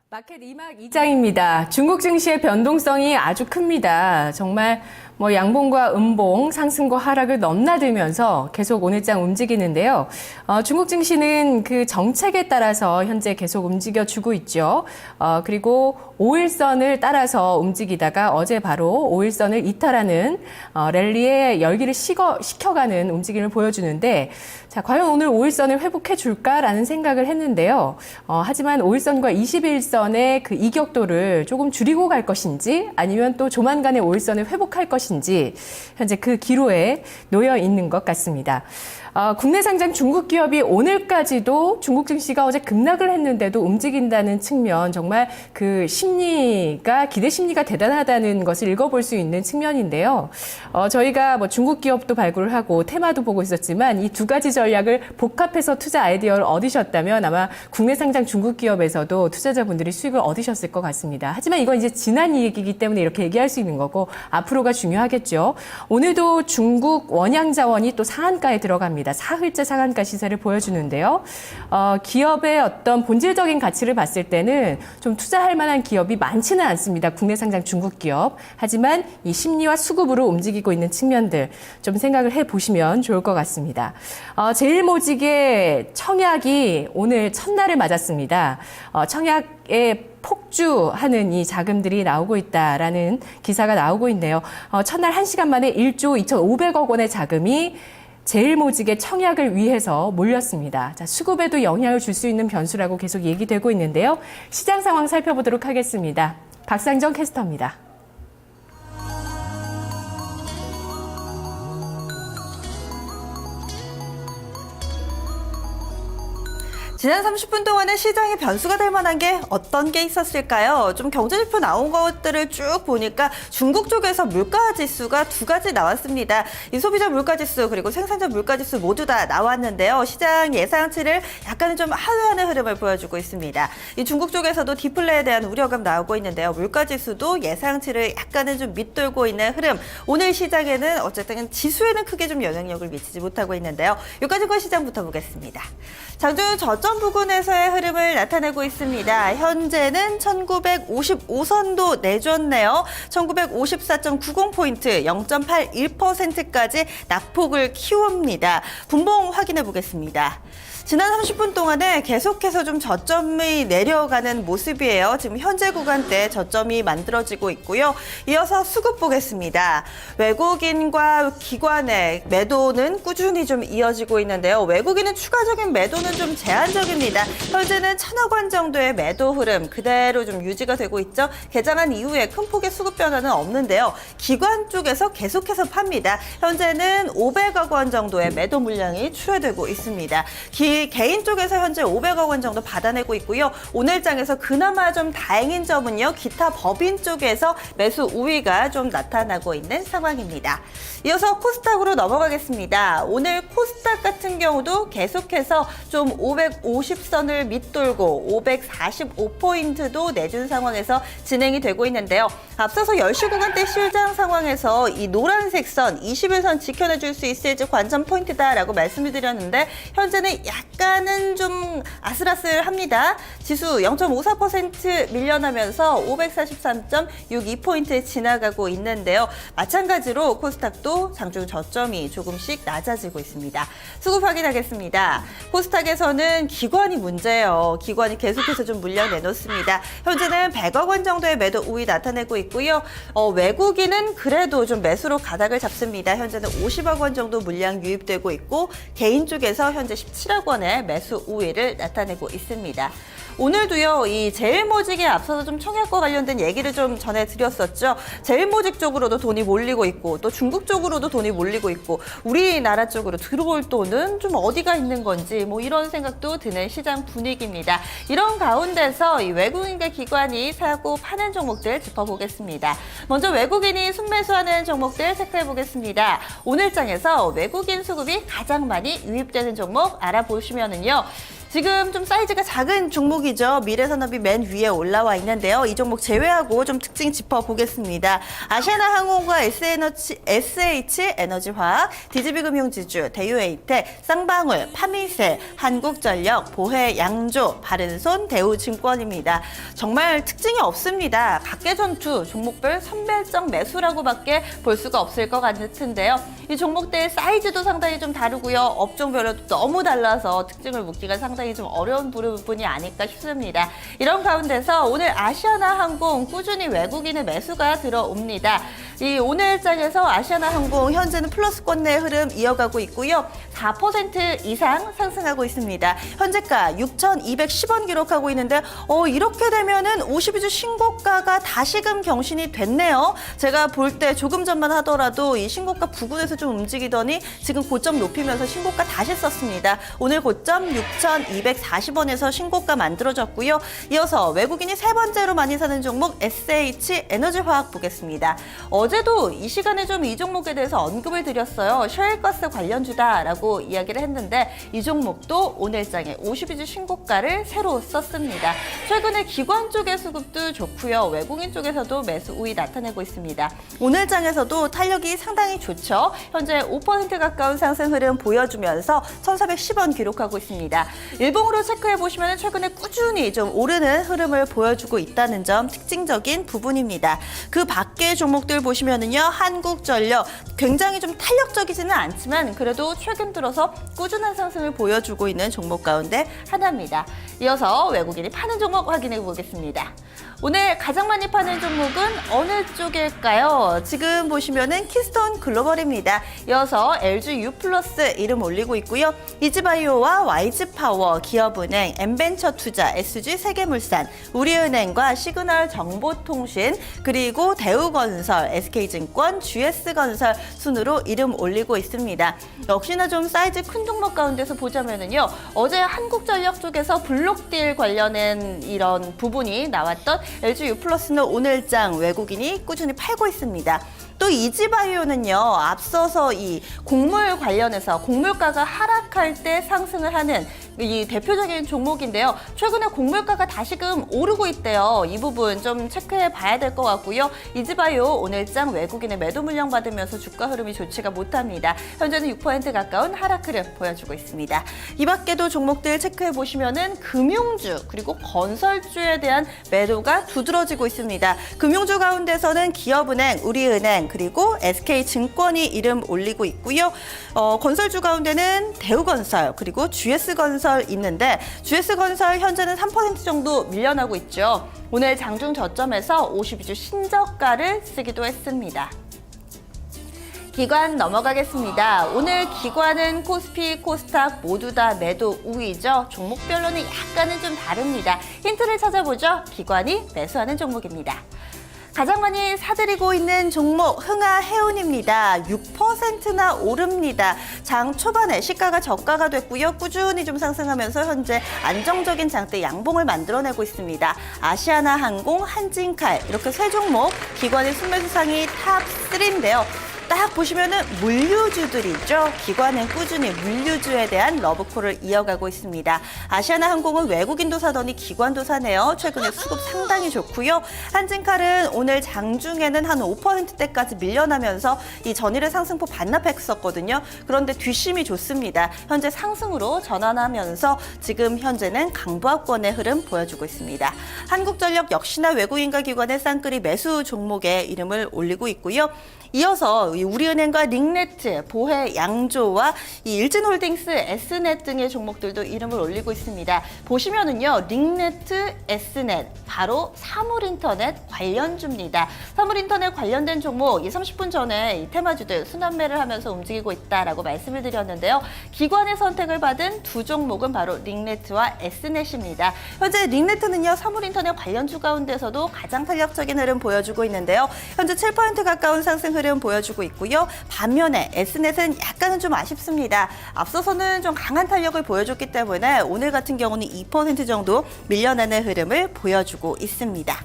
마켓 2막 2장입니다. 중국 증시의 변동성이 아주 큽니다. 정말 양봉과 음봉, 상승과 하락을 넘나들면서 계속 오늘장 움직이는데요. 중국 증시는 그 정책에 따라서 현재 계속 움직여주고 있죠. 그리고 5일선을 따라서 움직이다가 어제 바로 5일선을 이탈하는 랠리의 열기를 식혀가는 움직임을 보여주는데, 자, 과연 오늘 5일선을 회복해 줄까라는 생각을 했는데요. 하지만 5일선과 21선의 그 이격도를 조금 줄이고 갈 것인지 아니면 또 조만간에 5일선을 회복할 것인지 현재 그 기로에 놓여 있는 것 같습니다. 국내 상장 중국 기업이 오늘까지도 중국 증시가 어제 급락을 했는데도 움직인다는 측면, 정말 그 심리가, 기대 심리가 대단하다는 것을 읽어볼 수 있는 측면인데요. 저희가 중국 기업도 발굴을 하고 테마도 보고 있었지만 이 두 가지 전략을 복합해서 투자 아이디어를 얻으셨다면 아마 국내 상장 중국 기업에서도 투자자분들이 수익을 얻으셨을 것 같습니다. 하지만 이건 이제 지난 이야기이기 때문에 이렇게 얘기할 수 있는 거고 앞으로가 중요하겠죠. 오늘도 중국 원양자원이 또 상한가에 들어갑니다. 사흘째 상한가 시세를 보여주는데요. 기업의 어떤 본질적인 가치를 봤을 때는 좀 투자할 만한 기업이 많지는 않습니다. 국내 상장 중국 기업. 하지만 이 심리와 수급으로 움직이고 있는 측면들 좀 생각을 해보시면 좋을 것 같습니다. 제일모직의 청약이 오늘 첫날을 맞았습니다. 청약에 폭주하는 이 자금들이 나오고 있다라는 기사가 나오고 있네요. 첫날 1시간 만에 1조 2,500억 원의 자금이 제일모직의 청약을 위해서 몰렸습니다. 자, 수급에도 영향을 줄 수 있는 변수라고 계속 얘기되고 있는데요. 시장 상황 살펴보도록 하겠습니다. 박상정 캐스터입니다. 지난 30분 동안에 시장의 변수가 될 만한 게 어떤 게 있었을까요? 좀 경제지표 나온 것들을 쭉 보니까 중국 쪽에서 물가지수가 두 가지 나왔습니다. 이 소비자 물가지수 그리고 생산자 물가지수 모두 다 나왔는데요. 시장 예상치를 약간은 좀 하회하는 흐름을 보여주고 있습니다. 이 중국 쪽에서도 디플레에 대한 우려감 나오고 있는데요. 물가지수도 예상치를 약간은 좀 밑돌고 있는 흐름. 오늘 시장에는 어쨌든 지수에는 크게 좀 영향력을 미치지 못하고 있는데요. 여기까지가 시장부터 보겠습니다. 장중 저점 부근에서의 흐름을 나타내고 있습니다. 현재는 1955선도 내줬네요. 1954.90포인트 0.81%까지 낙폭을 키웁니다. 분봉 확인해 보겠습니다. 지난 30분 동안에 계속해서 좀 저점이 내려가는 모습이에요. 지금 현재 구간대 저점이 만들어지고 있고요. 이어서 수급 보겠습니다. 외국인과 기관의 매도는 꾸준히 좀 이어지고 있는데요. 외국인은 추가적인 매도는 좀 제한적입니다. 현재는 1,000억 원 정도의 매도 흐름 그대로 좀 유지가 되고 있죠. 개장한 이후에 큰 폭의 수급 변화는 없는데요. 기관 쪽에서 계속해서 팝니다. 현재는 500억 원 정도의 매도 물량이 출회되고 있습니다. 개인 쪽에서 현재 500억 원 정도 받아내고 있고요. 오늘장에서 그나마 좀 다행인 점은요. 기타 법인 쪽에서 매수 우위가 좀 나타나고 있는 상황입니다. 이어서 코스닥으로 넘어가겠습니다. 오늘 코스닥 같은 경우도 계속해서 좀 550선을 밑돌고 545포인트도 내준 상황에서 진행이 되고 있는데요. 앞서서 10시 구간대 시장 상황에서 이 노란색 선 21선 지켜내줄 수 있을지 관전 포인트다라고 말씀을 드렸는데 현재는 약간은 좀 아슬아슬합니다. 지수 0.54% 밀려나면서 543.62포인트 지나가고 있는데요. 마찬가지로 코스닥도 장중 저점이 조금씩 낮아지고 있습니다. 수급 확인하겠습니다. 코스닥에서는 기관이 문제예요. 기관이 계속해서 좀 물량 내놓습니다. 현재는 100억 원 정도의 매도 우위 나타내고 있고요. 외국인은 그래도 좀 매수로 가닥을 잡습니다. 현재는 50억 원 정도 물량 유입되고 있고 개인 쪽에서 현재 17억 원의 매수 우위를 나타내고 있습니다. 오늘도요, 이 제일모직에 앞서서 좀 청약과 관련된 얘기를 좀 전해드렸었죠. 제일모직 쪽으로도 돈이 몰리고 있고 또 중국 쪽으로도 돈이 몰리고 있고 우리나라 쪽으로 들어올 돈은 좀 어디가 있는 건지 이런 생각도 드는 시장 분위기입니다. 이런 가운데서 이 외국인과 기관이 사고 파는 종목들 짚어보겠습니다. 먼저 외국인이 순매수하는 종목들 체크해보겠습니다. 오늘장에서 외국인 수급이 가장 많이 유입되는 종목 알아보시면은요. 지금 좀 사이즈가 작은 종목이죠. 미래산업이 맨 위에 올라와 있는데요. 이 종목 제외하고 좀 특징 짚어보겠습니다. 아시아나항공과 SH에너지화학, DGB금융지주, 대유에이텍, 쌍방울, 파미세, 한국전력, 보혜양조, 바른손, 대우증권입니다. 정말 특징이 없습니다. 각계전투, 종목별 선별적 매수라고밖에 볼 수가 없을 것 같은데요. 이 종목들 사이즈도 상당히 좀 다르고요. 업종별로도 너무 달라서 특징을 묻기가 상당히 좀 어려운 부분이 아닐까 싶습니다. 이런 가운데서 오늘 아시아나항공 꾸준히 외국인의 매수가 들어옵니다. 이 오늘장에서 아시아나항공 현재는 플러스권 내 흐름 이어가고 있고요. 4% 이상 상승하고 있습니다. 현재가 6,210원 기록하고 있는데 이렇게 되면은 52주 신고가가 다시금 경신이 됐네요. 제가 볼 때 조금 전만 하더라도 이 신고가 부근에서 좀 움직이더니 지금 고점 높이면서 신고가 다시 썼습니다. 오늘 고점 6,240원에서 신고가 만들어졌고요. 이어서 외국인이 세 번째로 많이 사는 종목 SH에너지화학 보겠습니다. 어제도 이 시간에 좀 이 종목에 대해서 언급을 드렸어요. 셰일가스 관련주다라고 이야기를 했는데 이 종목도 오늘장에 52주 신고가를 새로 썼습니다. 최근에 기관 쪽의 수급도 좋고요. 외국인 쪽에서도 매수 우위 나타내고 있습니다. 오늘장에서도 탄력이 상당히 좋죠. 현재 5% 가까운 상승 흐름 보여주면서 1,410원 기록하고 있습니다. 일봉으로 체크해 보시면 최근에 꾸준히 좀 오르는 흐름을 보여주고 있다는 점 특징적인 부분입니다. 그 밖의 종목들 보시면은요, 한국전력 굉장히 좀 탄력적이지는 않지만 그래도 최근 들어서 꾸준한 상승을 보여주고 있는 종목 가운데 하나입니다. 이어서 외국인이 파는 종목 확인해 보겠습니다. 오늘 가장 많이 파는 종목은 어느 쪽일까요? 지금 보시면은 키스톤 글로벌입니다. 이어서 LG U+ 이름 올리고 있고요. 이지바이오와 YG파워, 기업은행, 엠벤처투자, SG 세계물산, 우리은행과 시그널 정보통신, 그리고 대우건설, SK증권, GS건설 순으로 이름 올리고 있습니다. 역시나 좀 사이즈 큰 종목 가운데서 보자면은요. 어제 한국전력 쪽에서 블록딜 관련된 이런 부분이 나왔던 LG U+는 오늘장 외국인이 꾸준히 팔고 있습니다. 또 이지바이오는요, 앞서서 이 곡물 관련해서 곡물가가 하락할 때 상승을 하는 이 대표적인 종목인데요. 최근에 곡물가가 다시금 오르고 있대요. 이 부분 좀 체크해 봐야 될 것 같고요. 이지바이오 오늘장 외국인의 매도 물량 받으면서 주가 흐름이 좋지가 못합니다. 현재는 6% 가까운 하락 흐름 보여주고 있습니다. 이 밖에도 종목들 체크해 보시면은 금융주 그리고 건설주에 대한 매도가 두드러지고 있습니다. 금융주 가운데서는 기업은행, 우리은행, 그리고 SK증권이 이름 올리고 있고요. 건설주 가운데는 대우건설 그리고 GS건설 있는데 GS건설 현재는 3% 정도 밀려나고 있죠. 오늘 장중 저점에서 52주 신저가를 쓰기도 했습니다. 기관 넘어가겠습니다. 오늘 기관은 코스피, 코스닥 모두 다 매도 우위죠. 종목별로는 약간은 좀 다릅니다. 힌트를 찾아보죠. 기관이 매수하는 종목입니다. 가장 많이 사들이고 있는 종목 흥하해운입니다. 6%나 오릅니다. 장 초반에 시가가 저가가 됐고요. 꾸준히 좀 상승하면서 현재 안정적인 장대 양봉을 만들어내고 있습니다. 아시아나항공, 한진칼 이렇게 세 종목 기관의 순매수상이 탑3인데요. 딱 보시면은 물류주들이죠. 기관은 꾸준히 물류주에 대한 러브콜을 이어가고 있습니다. 아시아나항공은 외국인도 사더니 기관도 사네요. 최근에 수급 상당히 좋고요. 한진칼은 오늘 장중에는 한 5%대까지 밀려나면서 이 전일의 상승폭 반납했었거든요. 그런데 뒷심이 좋습니다. 현재 상승으로 전환하면서 지금 현재는 강보합권의 흐름 보여주고 있습니다. 한국전력 역시나 외국인과 기관의 쌍끌이 매수 종목에 이름을 올리고 있고요. 이어서 우리은행과 링네트, 보혜, 양조와 이 일진홀딩스, S넷 등의 종목들도 이름을 올리고 있습니다. 보시면은요, 링네트, S넷 바로 사물인터넷 관련주입니다. 사물인터넷 관련된 종목 30분 전에 이 테마주들 순환매를 하면서 움직이고 있다라고 말씀을 드렸는데요. 기관의 선택을 받은 두 종목은 바로 링네트와 S넷입니다. 현재 링네트는요, 사물인터넷 관련주 가운데서도 가장 탄력적인 흐름 보여주고 있는데요. 현재 7% 가까운 상승 흐름 보여주고 있고요. 반면에 S넷은 약간은 좀 아쉽습니다. 앞서서는 좀 강한 탄력을 보여줬기 때문에 오늘 같은 경우는 2% 정도 밀려나는 흐름을 보여주고 있습니다.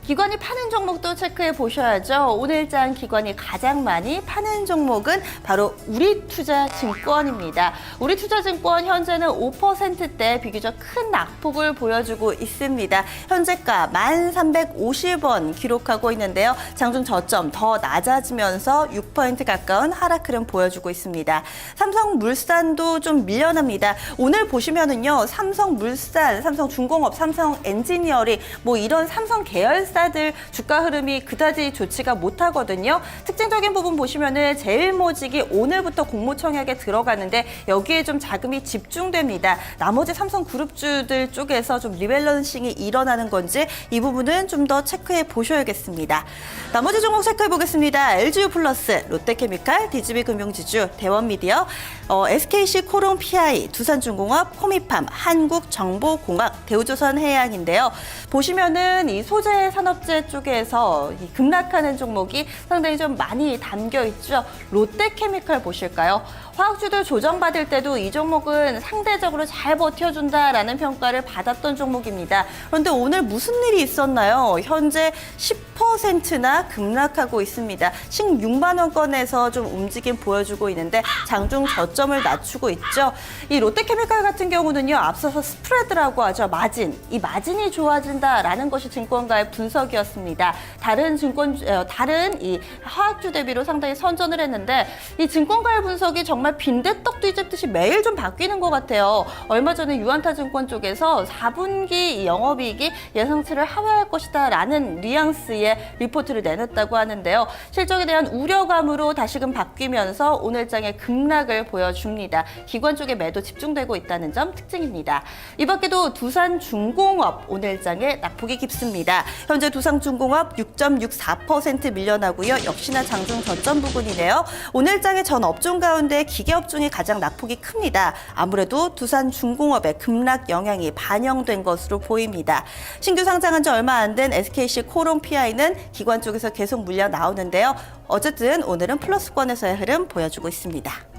기관이 파는 종목도 체크해 보셔야죠. 오늘장 기관이 가장 많이 파는 종목은 바로 우리투자증권입니다. 우리투자증권 현재는 5%대 비교적 큰 낙폭을 보여주고 있습니다. 현재가 1,350원 기록하고 있는데요. 장중 저점 더 낮아지면서 6% 가까운 하락 흐름 보여주고 있습니다. 삼성물산도 좀 밀려납니다. 오늘 보시면은요, 삼성물산, 삼성중공업, 삼성엔지니어링 뭐 이런 삼성 계열사들 주가 흐름이 그다지 좋지가 못하거든요. 특징적인 부분 보시면은 제일모직이 오늘부터 공모청약에 들어가는데 여기에 좀 자금이 집중됩니다. 나머지 삼성그룹주들 쪽에서 좀 리밸런싱이 일어나는 건지 이 부분은 좀 더 체크해 보셔야겠습니다. 나머지 종목 체크해 보겠습니다. LG유플러스, 롯데케미칼, DGB금융지주, 대원미디어, SKC 코롱PI, 두산중공업, 코미팜, 한국정보공학, 대우조선해양인데요. 보시면은 이 소재 산업재 쪽에서 이 급락하는 종목이 상당히 좀 많이 담겨 있죠. 롯데케미칼 보실까요? 화학주들 조정받을 때도 이 종목은 상대적으로 잘 버텨준다라는 평가를 받았던 종목입니다. 그런데 오늘 무슨 일이 있었나요? 현재 10%나 급락하고 있습니다. 16만 원권에서 좀 움직임 보여주고 있는데 장중 저점을 낮추고 있죠. 이 롯데케미칼 같은 경우는요, 앞서서 스프레드라고 하죠. 마진. 이 마진이 좋아진다라는 것이 증권가의 분석이었습니다. 다른 이 화학주 대비로 상당히 선전을 했는데 이 증권가의 분석이 정말 빈대떡 뒤집듯이 매일 좀 바뀌는 것 같아요. 얼마 전에 유안타증권 쪽에서 4분기 영업이익이 예상치를 하회할 것이다 라는 뉘앙스의 리포트를 내놨다고 하는데요. 실적에 대한 우려감으로 다시금 바뀌면서 오늘장의 급락을 보여줍니다. 기관 쪽에 매도 집중되고 있다는 점 특징입니다. 이 밖에도 두산중공업 오늘장에 낙폭이 깊습니다. 현재 두산중공업 6.64% 밀려나고요. 역시나 장중 저점 부분이네요. 오늘장의 전 업종 가운데 기계업 중에 가장 낙폭이 큽니다. 아무래도 두산중공업의 급락 영향이 반영된 것으로 보입니다. 신규 상장한 지 얼마 안 된 SKC 코롱PI는 기관 쪽에서 계속 물려 나오는데요. 어쨌든 오늘은 플러스권에서의 흐름 보여주고 있습니다.